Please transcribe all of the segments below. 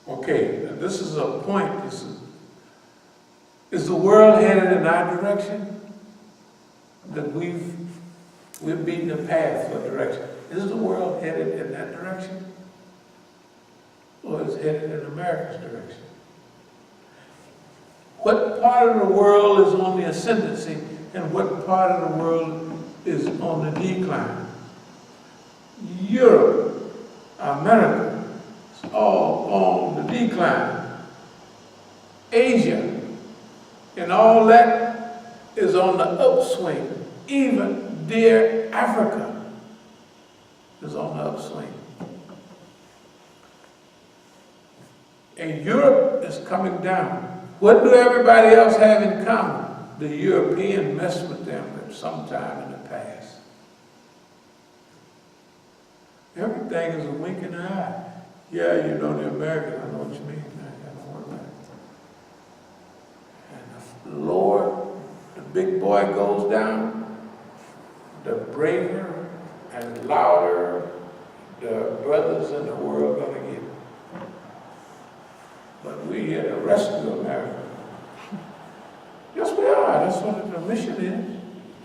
Okay, now this is a point. Is the world headed in our direction? That we've beaten the path for direction. Is the world headed in that direction? Or is it headed in America's direction? What part of the world is on the ascendancy and what part of the world is on the decline? Europe, America, is all on the decline. Asia, and all that is on the upswing. Even dear Africa is on the upswing. And Europe is coming down. What do everybody else have in common? The European messed with them at some time in the past. Everything is a wink in the eye. Yeah, you know the Americans, I know what you mean. Don't worry about it. And the lower the big boy goes down, the braver and louder the brothers in the world are going to get. But we're here to rescue America. Yes, we are. That's what the mission is.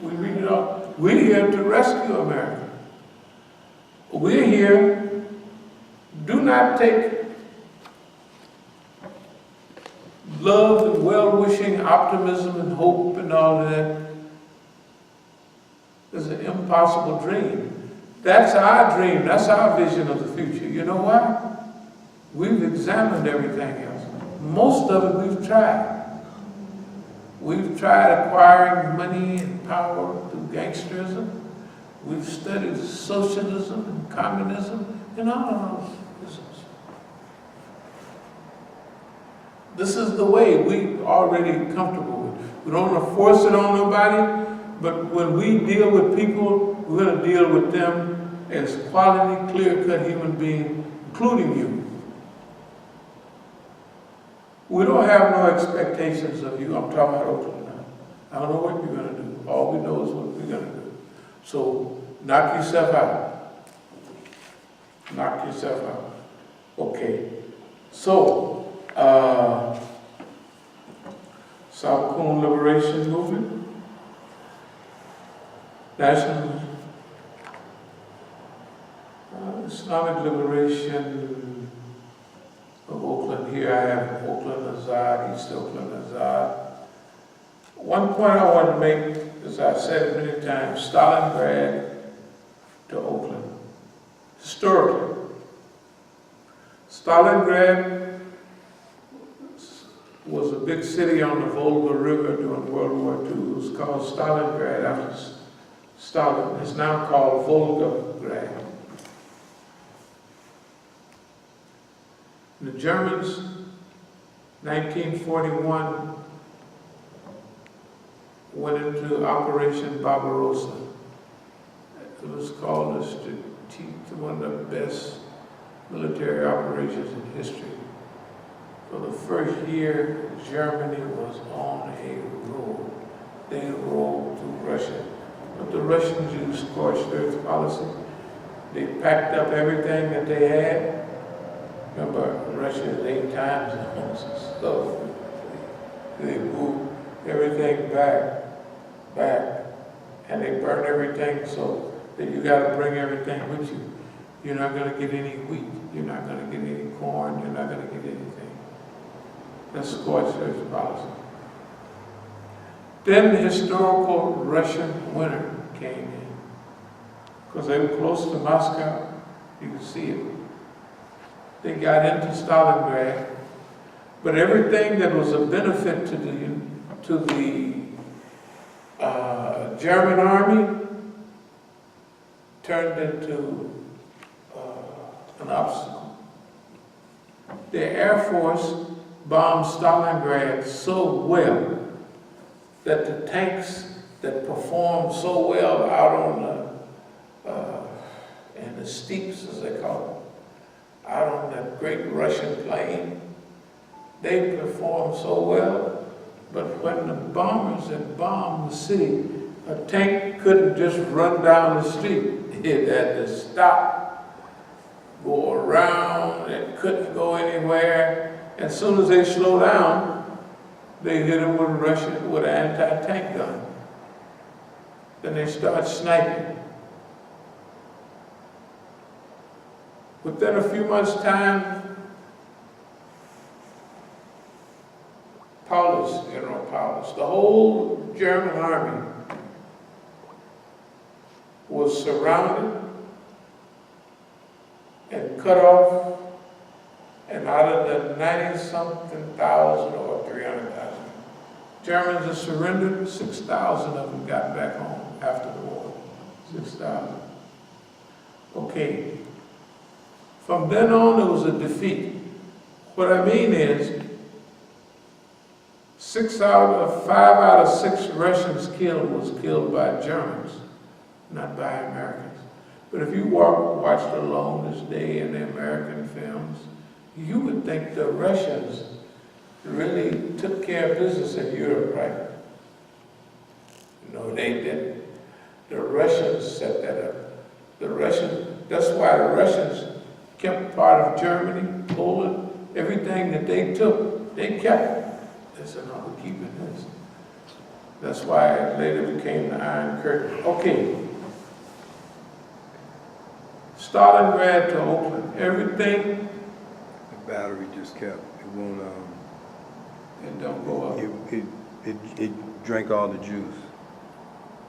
We read it all. We're here to rescue America. We're here. Do not take love and well-wishing, optimism and hope and all of that as an impossible dream. That's our dream. That's our vision of the future. You know why? We've examined everything else. Most of it we've tried. We've tried acquiring money and power through gangsterism. We've studied socialism and communism and all of those isms. This is the way we're already comfortable with. We don't want to force it on nobody, but when we deal with people, we're going to deal with them as quality, clear-cut human beings, including you. We don't have no expectations of you. I'm talking about Oakland now. I don't know what you're going to do. All we know is what we're going to do. So knock yourself out. Knock yourself out. Okay. So, Sabiqun Liberation Movement, National Islamic Liberation of Oakland. Here I have Oakland, Azad, East Oakland, Azad. One point I want to make, as I've said many times, Stalingrad to Oakland. Historically, Stalingrad was a big city on the Volga River during World War II. It was called Stalingrad after Stalin. It's now called Volgograd. The Germans, 1941, went into Operation Barbarossa. It was called one of the best military operations in history. For the first year, Germany was on a roll. They rolled through Russia. But the Russians used scorched earth policy. They packed up everything that they had. Remember, Russia is 8 times as so they moved everything back, and they burned everything so that you got to bring everything with you. You're not going to get any wheat. You're not going to get any corn. You're not going to get anything. That's scorched earth policy. Then the historical Russian winter came in. Because they were close to Moscow, you could see it. They got into Stalingrad, but everything that was of benefit to the German army turned into an obstacle. The Air Force bombed Stalingrad so well that the tanks that performed so well out on in the steeps, as they call it, out on that great Russian plain, they performed so well, but when the bombers had bombed the city, a tank couldn't just run down the street. It had to stop, go around, and couldn't go anywhere. As soon as they slow down, they hit them with an anti-tank gun. Then they start sniping. Within a few months' time, General Paulus, the whole German army was surrounded and cut off, and out of the 90-something thousand or 300,000 Germans that surrendered, 6,000 of them got back home after the war. 6,000. Okay. From then on, it was a defeat. What I mean is, 5 out of 6 Russians killed was killed by Germans, not by Americans. But if you watched The Longest Day in the American films, you would think the Russians really took care of business in Europe, right? No, they didn't. The Russians set that up. That's why the Russians kept part of Germany, Poland, everything that they took, they kept. They said, no, we're keeping this. That's why it later became the Iron Curtain. Okay. Stalingrad to Oakland, everything. The battery just kept, it won't, it don't go up. It drank all the juice.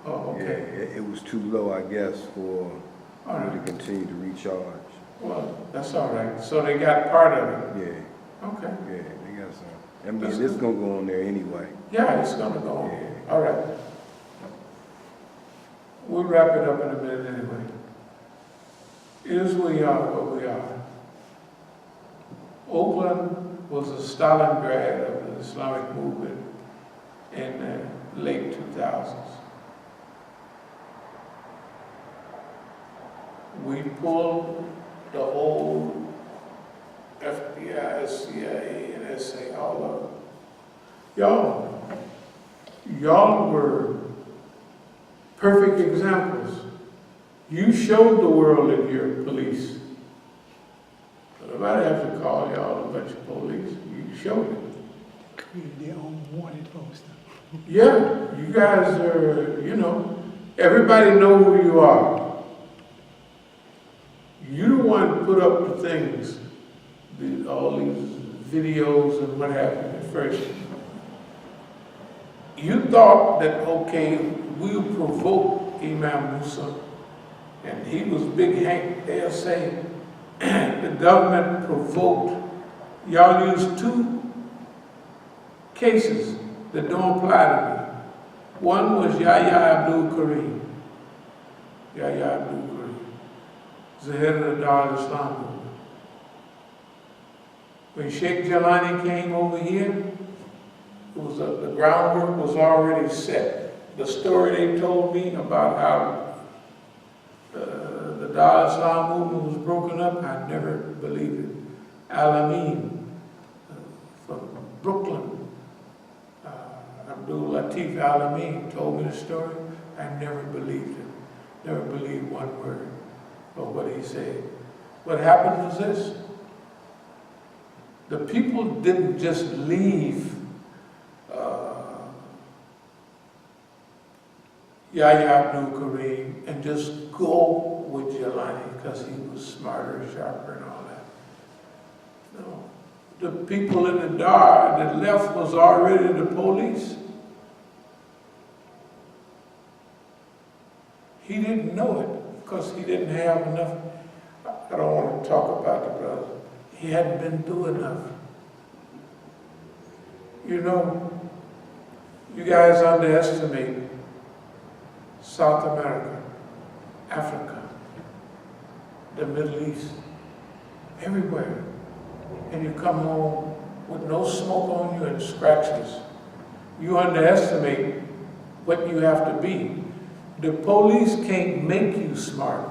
Oh, okay. Yeah, it was too low, I guess, for right. it to continue to recharge. Well, that's all right. So they got part of it. Yeah. Okay. Yeah, they got some. I mean, it's gonna go on there anyway. Yeah, it's gonna go on. Yeah. All right. We'll wrap it up in a minute anyway. Here's where we are, what we are. Oakland was a Stalingrad of the Islamic movement in the late 2000s. We pulled the whole FBI, CIA, and SA, all of them. Y'all were perfect examples. You showed the world that you're police. Nobody has to call y'all a bunch of police. You showed it. Created their own wanted poster. Yeah, you guys are, everybody know who you are. You the one put up the things, all these videos and what have you at first. You thought that, okay, we'll provoke Imam Musa, and he was Big Hank. They'll say, the government provoked. Y'all used 2 cases that don't apply to me. One was Yahya Abdul-Karim. Yahya Abdul-Karim. He's the head of the Dar al-Islam movement. When Sheikh Jelani came over here, the groundwork was already set. The story they told me about how the Dar al-Islam movement was broken up, I never believed it. Al-Amin from Brooklyn, Abdul-Latif Al-Amin told me the story. I never believed it. Never believed one word of what he said. What happened was this. The people didn't just leave Yahya Abdul-Karim and just go with Jelani because he was smarter, sharper, and all that. No. The people in the Dar that left was already the police. He didn't know it because he didn't have enough. I don't want to talk about the brother. He hadn't been through enough. You guys underestimate South America, Africa, the Middle East, everywhere. And you come home with no smoke on you and scratches. You underestimate what you have to be. The police can't make you smart.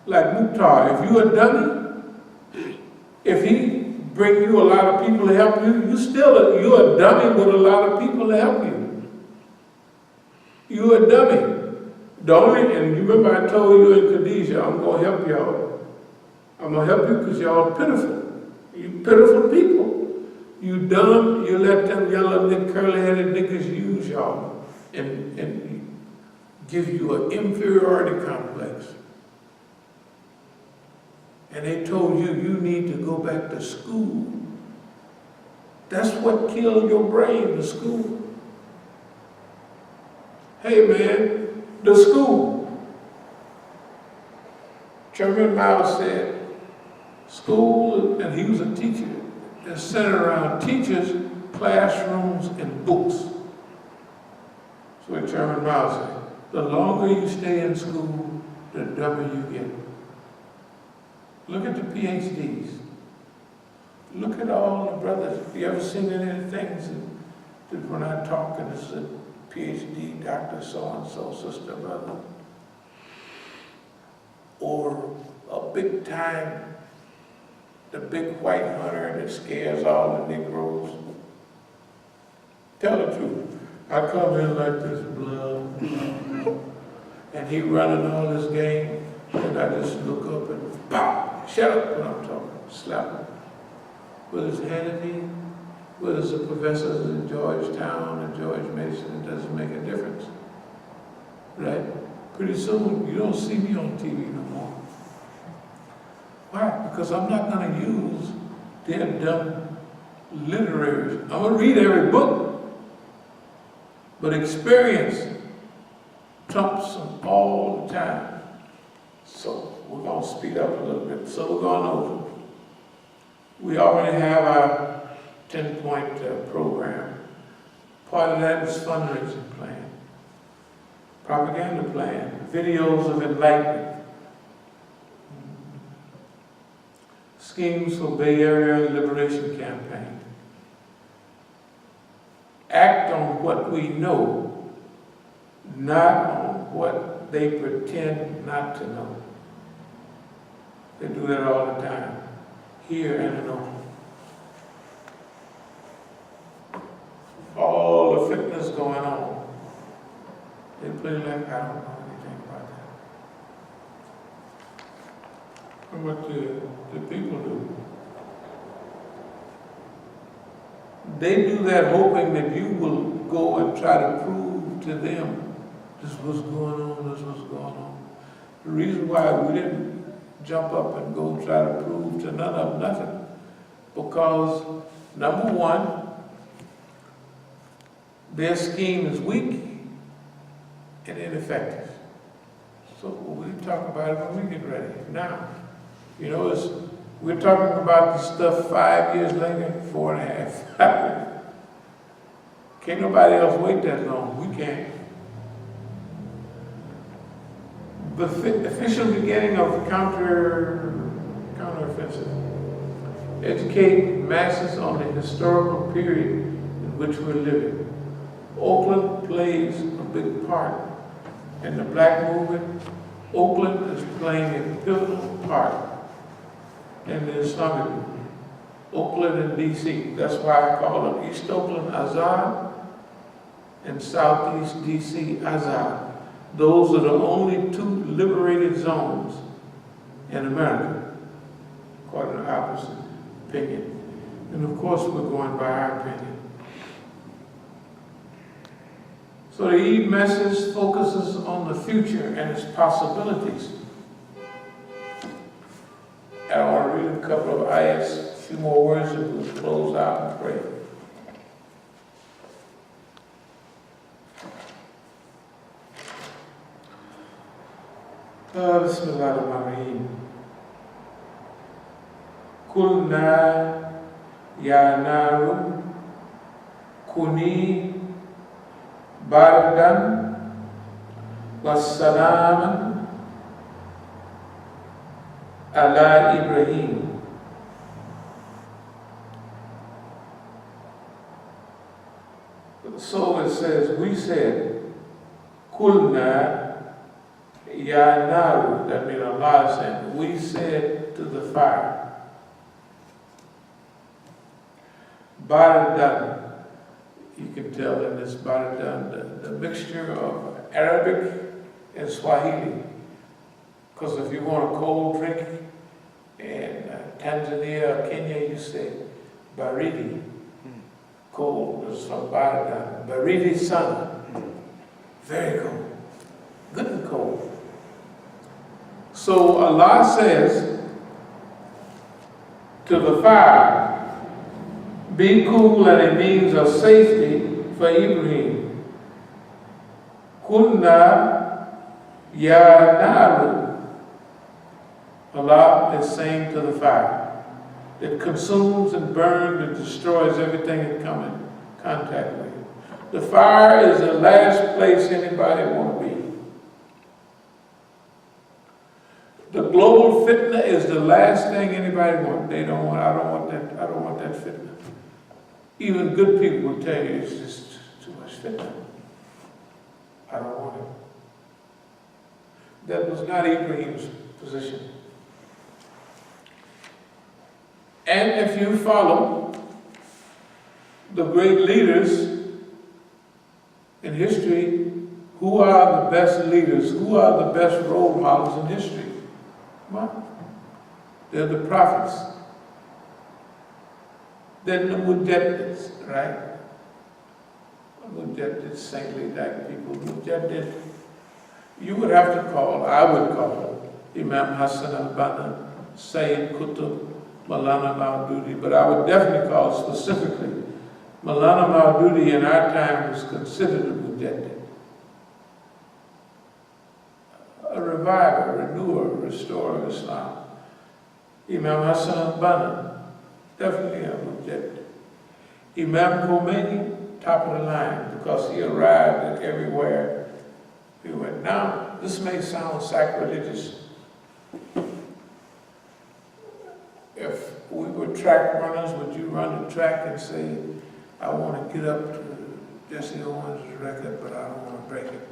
Like Mukhtar, if you a dummy, if he bring you a lot of people to help you, you're a dummy with a lot of people to help you. You're a dummy. And you remember I told you in Khadijah, I'm going to help y'all. I'm going to help you because y'all are pitiful. You pitiful people. You dumb, you let them yellow, curly-headed niggas use y'all and give you an inferiority complex. And they told you, you need to go back to school. That's what killed your brain, the school. Hey man, the school. Chairman Mao said, school, and he was a teacher, is centered around teachers, classrooms, and books. That's what Chairman Mao said. The longer you stay in school, the dumber you get. Look at the PhDs. Look at all the brothers. You ever seen any of the things that when I talk, and this is a PhD, Dr. So-and-so, sister, brother, or a big time, the big white hunter that scares all the Negroes. Tell the truth. I come in like this, blood, and he running all this game, and I just look up and pop, shut up when I'm talking, slap him. Whether it's Hannity, whether it's the professors in Georgetown or George Mason, it doesn't make a difference, right? Pretty soon, you don't see me on TV no more. Why? Because I'm not going to use their dumb literaries. I'm going to read every book, but experience trumps them all the time. So we're going to speed up a little bit. So we're going over. We already have our 10-point program. Part of that is fundraising plan, propaganda plan, videos of enlightenment, schemes for Bay Area Liberation Campaign. Act on what we know, not on what they pretend not to know. They do that all the time, here and at home. All the fitness going on, they play like I don't know anything about that. And what the people do, they do that hoping that you will go and try to prove to them this was going on, this was going on. The reason why we didn't jump up and go try to prove to none of nothing, because number one, their scheme is weak and ineffective. So we'll talk about it when we get ready. Now, you know, we're talking about the stuff 5 years later, 4.5. Can't nobody else wait that long. We can't. The official beginning of the counteroffensive. Educate masses on the historical period in which we're living. Oakland plays a big part in the black movement. Oakland is playing a pivotal part in the Islamic movement. Oakland and DC. That's why I call them East Oakland Azad and Southeast DC Azad. Those are the only two liberated zones in America, according to opposite opinion. And of course, we're going by our opinion. So the Eid message focuses on the future and its possibilities. I want to read a couple of ayats, a few more words, and we'll close out and pray. Bismillahirrahmanirrahim. Kulna ya naru kuni bardan wassalaman ala Ibrahim. So it says, we said, Kulna ya naru, that means Allah said, we said to the fire, Bardan, you can tell in this Bardan, the mixture of Arabic and Swahili. Because if you want a cold drink In Tanzania, Kenya, you say baridi, cold. There's somebody down there. Baridi sana, very cold, good and cold. So Allah says to the fire, be cool, and it means of safety for Ibrahim. Kunna ya naru. Allah is saying to the fire that consumes and burns and destroys everything it comes in contact with. The fire is the last place anybody want to be. The global fitna is the last thing anybody wants. They don't want, I don't want that fitna. Even good people will tell you it's just too much fitna. I don't want it. That was not Ibrahim's position. And if you follow the great leaders in history, who are the best leaders? Who are the best role models in history? Well, they're the prophets. They're the Mujaddids, right? Mujaddids, saintly like people. Mujaddid, you would have to call, I would call Imam Hassan al-Banna, Sayyid Qutb, Maulana Maududi, but I would definitely call specifically Maulana Maududi in our time was considered a Mujaddid. A reviver, renewer, restorer of Islam. Imam Hassan al-Banna, definitely a Mujaddid. Imam Khomeini, top of the line, because he arrived at everywhere he went. Now, this may sound sacrilegious. If we were track runners, would you run the track and say, I want to get up to Jesse Owens' record, but I don't want to break it?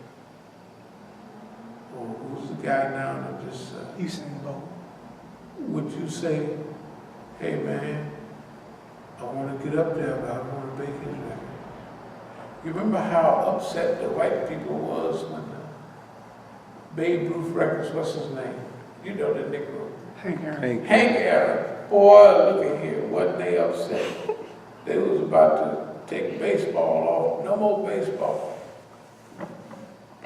Or who's the guy now that just... Usain Bolt. Would you say, hey man, I want to get up there, but I don't want to break his record? You remember how upset the white people was when the Babe Ruth records, what's his name? You know the Negro. Hank Aaron. Hank Aaron. Boy, look at here, wasn't they upset? They was about to take baseball off. No more baseball.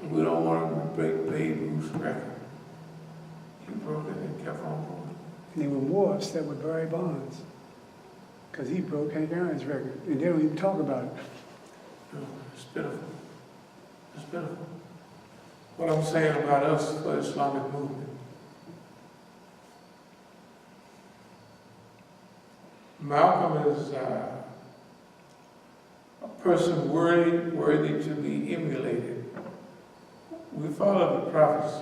We don't want him to break Babe Ruth's record. He broke it and kept on going. And they were more upset with Barry Bonds because he broke Hank Aaron's record. And they don't even talk about it. No, it's pitiful. It's pitiful. What I'm saying about us for the Islamic movement. Malcolm is a person worthy to be emulated. We follow the prophets,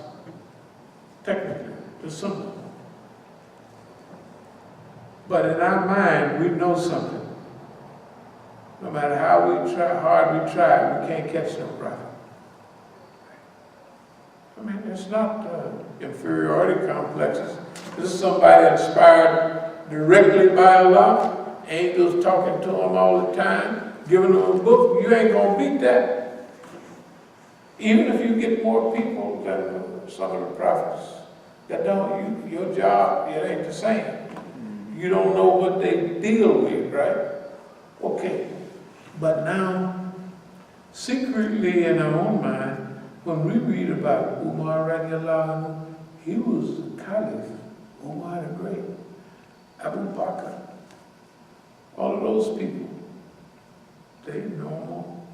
technically, the Sunnah. But in our mind, we know something. No matter how hard we try, we can't catch no prophet. I mean, it's not inferiority complexes. This is somebody inspired directly by Allah. Angels talking to him all the time, giving him a book. You ain't gonna beat that. Even if you get more people than some of the prophets that don't, your job, it ain't the same. You don't know what they deal with, right? Okay. But now, secretly in our own mind, when we read about Umar radiallahu anhu, he was the caliph, Umar the Great, Abu Bakr, all of those people, they normal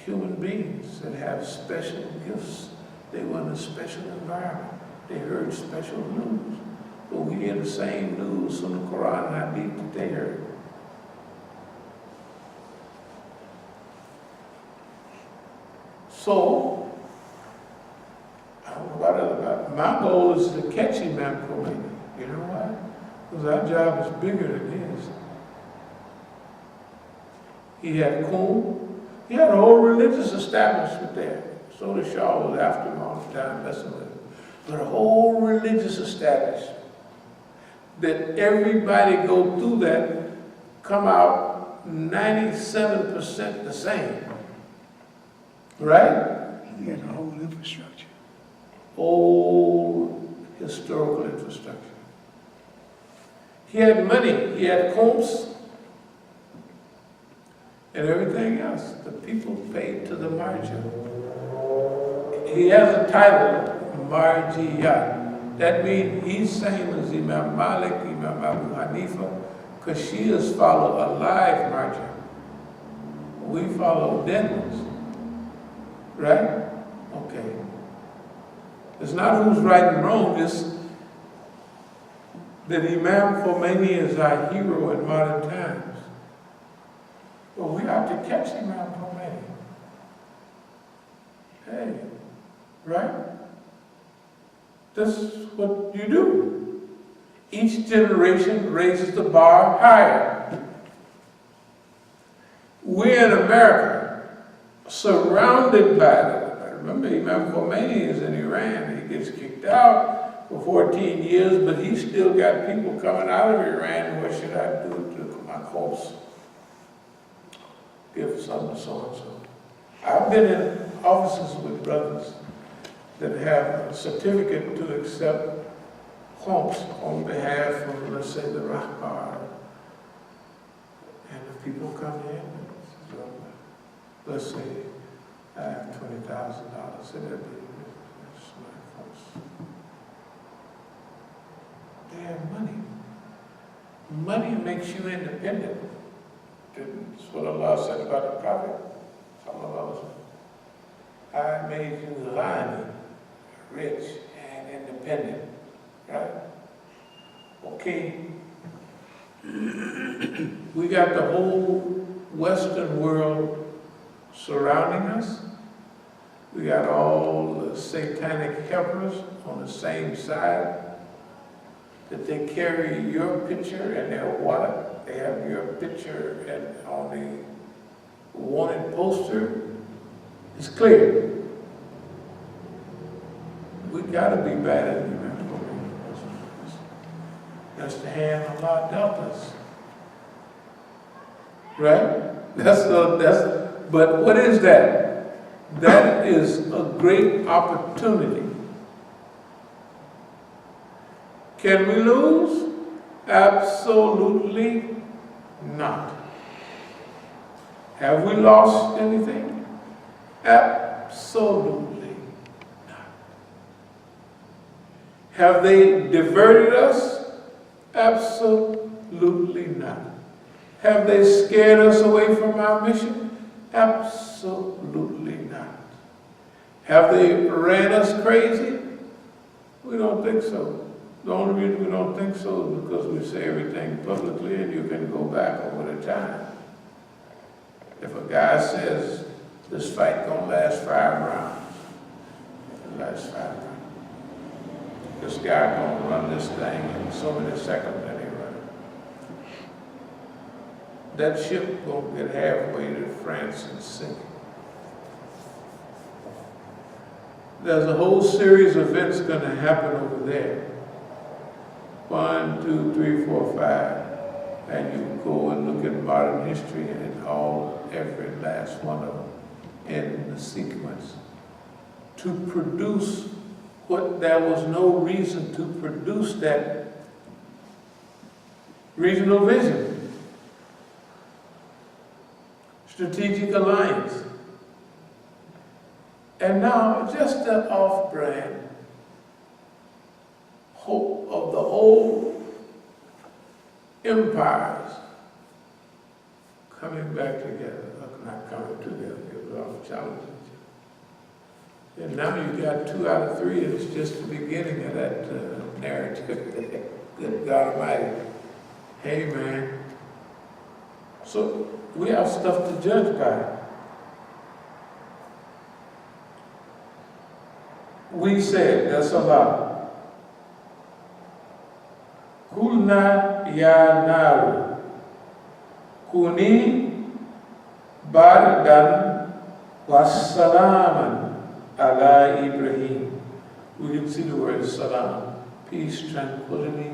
human beings that have special gifts. They were in a special environment. They heard special news. But we hear the same news from the Quran and Hadith that they heard. So, I don't know what other, my goal is to catch Imam Khomeini. You know why? Because our job is bigger than his. He had Qum. He had a whole religious establishment there. So the Shah was after him all the time, messing with him. But a whole religious establishment that everybody go through that, come out 97% the same. Right? He had a whole infrastructure. Old historical infrastructure. He had money, he had homes, and everything else. The people paid to the marja. He has a title, Marjiyah. That means he's same as Imam Malik, Imam Abu Hanifa, because she is follow a live marja. We follow dead ones. Right? Okay. It's not who's right and wrong, it's that Imam Khomeini is our hero in modern times. But we have to catch Imam Khomeini. Hey, right? This is what you do. Each generation raises the bar higher. We're in America, surrounded by them. Remember, Imam Khomeini is in Iran. He gets kicked out for 14 years, but he's still got people coming out of Iran. What should I do to my corpse? Give some to so-and-so. I've been in offices with brothers that have a certificate to accept homes on behalf of, let's say, the Rahbar. And the people come in, let's say, I have $20,000, so that'd be my house. They have money. Money makes you independent. That's what Allah said about the Prophet. I made you ghani, rich and independent. Right? Okay. We got the whole Western world surrounding us. We got all the satanic helpers on the same side, that they carry your picture in their wallet. They have your picture on the wanted poster. It's clear. We gotta be better than that. That's the hand Allah dealt us. Right? But what is that? That is a great opportunity. Can we lose? Absolutely not. Have we lost anything? Absolutely not. Have they diverted us? Absolutely not. Have they scared us away from our mission? Absolutely not. Have they ran us crazy? We don't think so. The only reason we don't think so is because we say everything publicly and you can go back over the time. If a guy says, this fight gonna last 5 rounds, it lasts 5 rounds. This guy gonna run this thing in so many seconds that he run it. That ship gonna get halfway to France and sink. There's a whole series of events gonna happen over there. 1, 2, 3, 4, 5. And you go and look at modern history and every last one of them in the sequence. To produce what there was no reason to produce that regional vision. Strategic alliance. And now just the off-brand hope of the old empires coming back together, not coming together, it was all challenging. And now you got 2 out of 3, and it's just the beginning of that narrative. Good God Almighty. Hey man. So we have stuff to judge by. We said, that's Allah. Kulna ya naru kuni bardan wassalaman ala Ibrahim. We can see the word salam, peace, tranquility.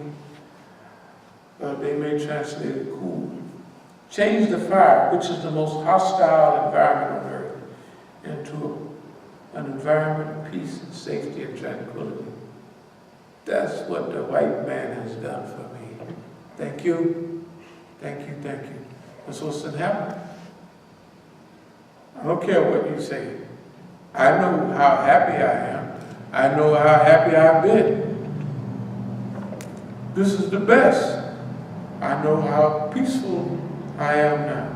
They may translate it cool. Change the fire, which is the most hostile environment on earth, into an environment of peace and safety and tranquility. That's what the white man has done for me. Thank you, thank you, thank you. That's what's going to happen. I don't care what you say. I know how happy I am. I know how happy I've been. This is the best. I know how peaceful I am now.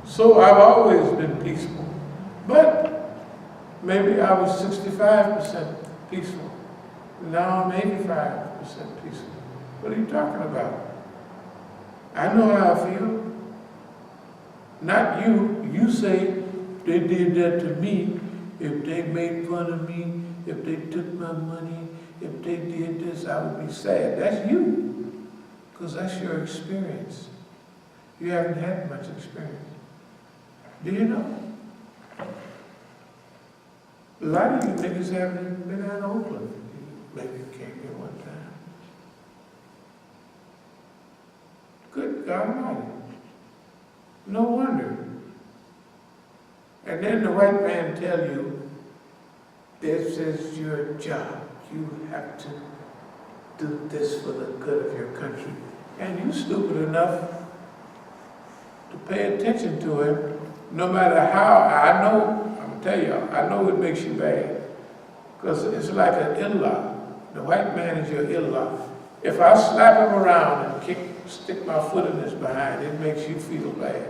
So I've always been peaceful. But maybe I was 65% peaceful. Now I'm 85% peaceful. What are you talking about? I know how I feel. Not you. You say they did that to me, if they made fun of me, if they took my money, if they did this, I would be sad. That's you. Because that's your experience. You haven't had much experience. Do you know? A lot of you niggas haven't even been out of Oakland. Maybe you came here one time. Good God Almighty. No wonder. And then the white man tell you, this is your job. You have to do this for the good of your country. And you stupid enough to pay attention to him, no matter how. I know, I'm gonna tell you, I know it makes you bad. Because it's like an illah. The white man is your illah. If I slap him around and stick my foot in his behind, it makes you feel bad.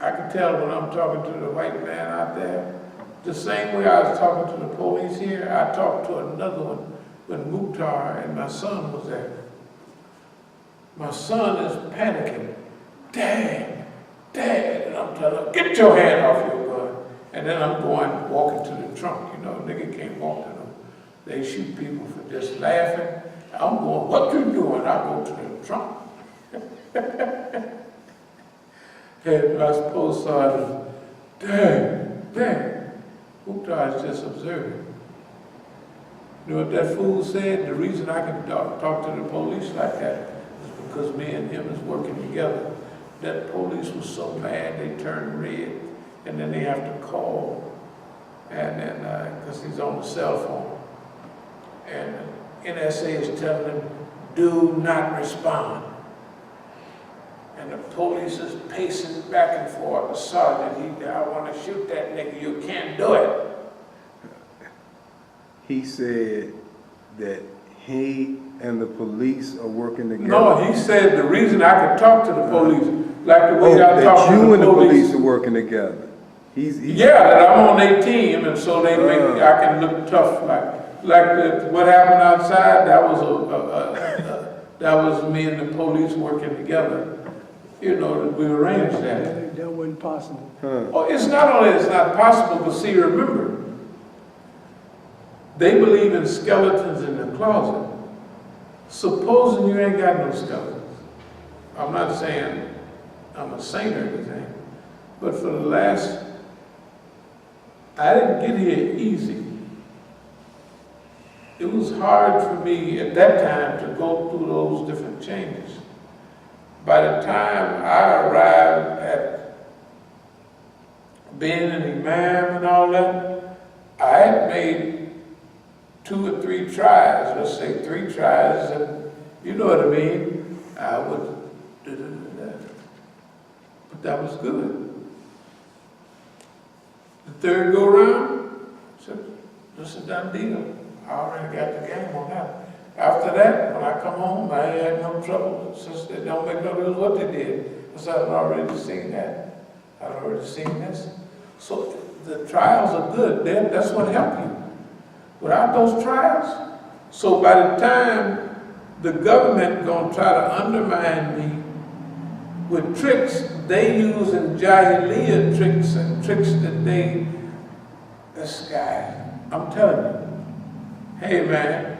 I can tell when I'm talking to the white man out there, the same way I was talking to the police here, I talked to another one when Mukhtar and my son was there. My son is panicking. Dad, Dad, and I'm telling him, get your hand off your gun. And then I'm walking to the trunk, you know, nigga can't walk to them. They shoot people for just laughing. I'm going, what you doing? I go to the trunk. And my post sergeant, Dad, Mukhtar is just observing. You know what that fool said? The reason I can talk to the police like that is because me and him is working together. That police was so mad they turned red, and then they have to call, and then because he's on the cell phone, and NSA is telling him, do not respond. And the police is pacing back and forth. The sergeant, I want to shoot that nigga. You can't do it. He said that he and the police are working together. No, he said the reason I could talk to the police, like the way I talk to the police. That you and the police are working together. Yeah, that I'm on their team, and so they make I can look tough. What happened outside, that was me and the police working together. You know, we arranged that. That wasn't possible. Oh, it's not only it's not possible, but see, remember, they believe in skeletons in the closet. Supposing you ain't got no skeletons. I'm not saying I'm a saint or anything, but for the last, I didn't get here easy. It was hard for me at that time to go through those different changes. By the time I arrived at being an imam and all that, I had made 2 or 3 tries, let's say 3 tries, and you know what I mean? I would do that. But that was good. The 3rd go round, so this is a done deal. I already got the game on that. After that, when I come home, I ain't had no trouble. Since they don't make no difference what they did. Because I've already seen that. I've already seen this. So the trials are good. That's what helped you. Without those trials, so by the time the government gonna try to undermine me with tricks, they using Jahiliyyah tricks and tricks that this guy, I'm telling you, hey man,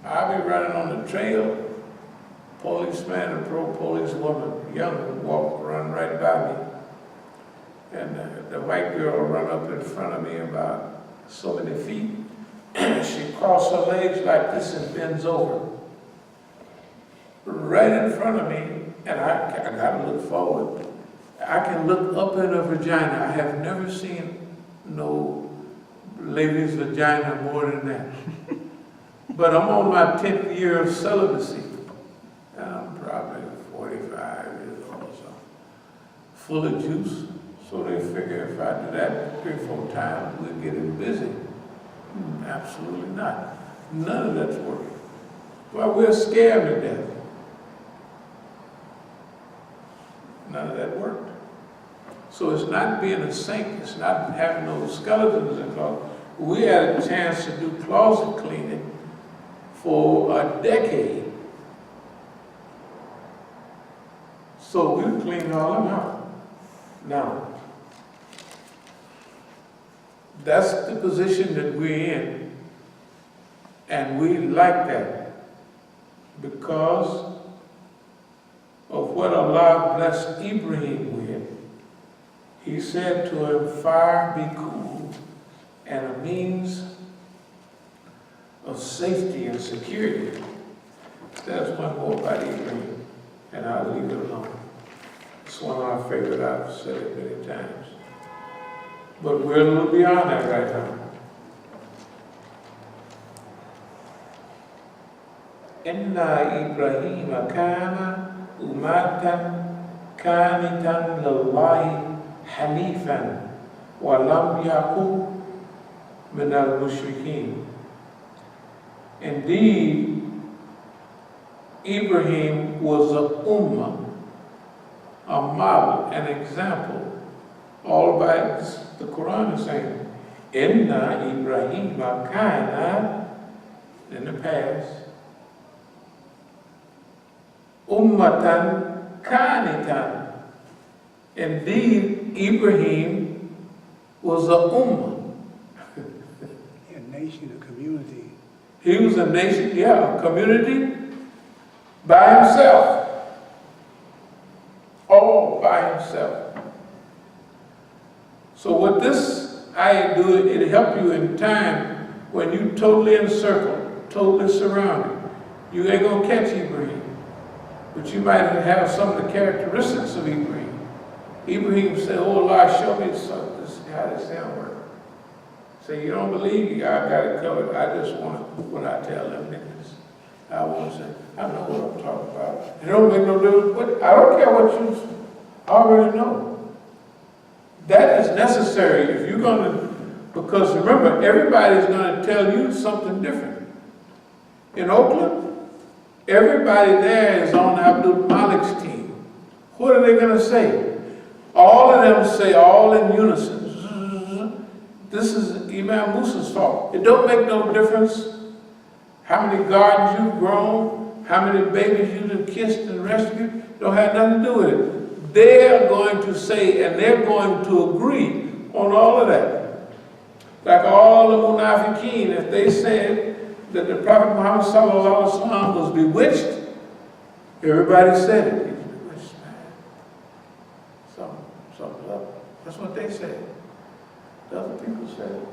I'll be running on the trail, policeman and police woman, young, run right by me. And the white girl run up in front of me about so many feet. She crossed her legs like this and bends over. Right in front of me, and I gotta look forward. I can look up in her vagina. I have never seen no lady's vagina more than that. But I'm on my 10th year of celibacy. And I'm probably 45 years old or so. Full of juice. So they figure if I do that 3 or 4 times, we'll get it busy. Absolutely not. None of that's working. Well, we're scared to death. None of that worked. So it's not being a saint, it's not having those skeletons in closet. We had a chance to do closet cleaning for a decade. So we cleaned all of them out. Now, that's the position that we're in, and we like that because of what Allah blessed Ibrahim with. He said to him, fire be cool, and a means of safety and security. That's one more about Ibrahim, and I'll leave it alone. It's one of my favorite, I've said it many times. But we're a little beyond that right now. Inna Ibrahim kana ummatan qanitan lillahi hanifan wa lam yakun min al-mushrikeen. Indeed, Ibrahim was a ummah, a model, an example. All by the Quran is saying, Inna Ibrahim kana, in the past, ummatan qanitan. Indeed, Ibrahim was a ummah. A nation, a community. He was a nation, yeah, a community by himself. All by himself. So what this ayah do, it help you in time when you totally encircled, totally surrounded. You ain't gonna catch Ibrahim, but you might have some of the characteristics of Ibrahim. Ibrahim said, oh Allah, show me how this sound work. Say, you don't believe me, I got it covered. I just want what I tell them niggas. I want to say, I know what I'm talking about. It don't make no difference. I don't care what you already know. That is necessary if you're going to, because remember, everybody's going to tell you something different. In Oakland, everybody there is on Abdul-Malik's team. What are they going to say? All of them say, all in unison, this is Imam Musa's fault. It don't make no difference how many gardens you've grown, how many babies you've kissed and rescued. Don't have nothing to do with it. They're going to say, and they're going to agree on all of that. Like all the munafiqeen, if they said that the Prophet Muhammad sallallahu alaihi wasallam was bewitched, everybody said it. He's bewitched, man. Something's up. That's what they said. The other people said it.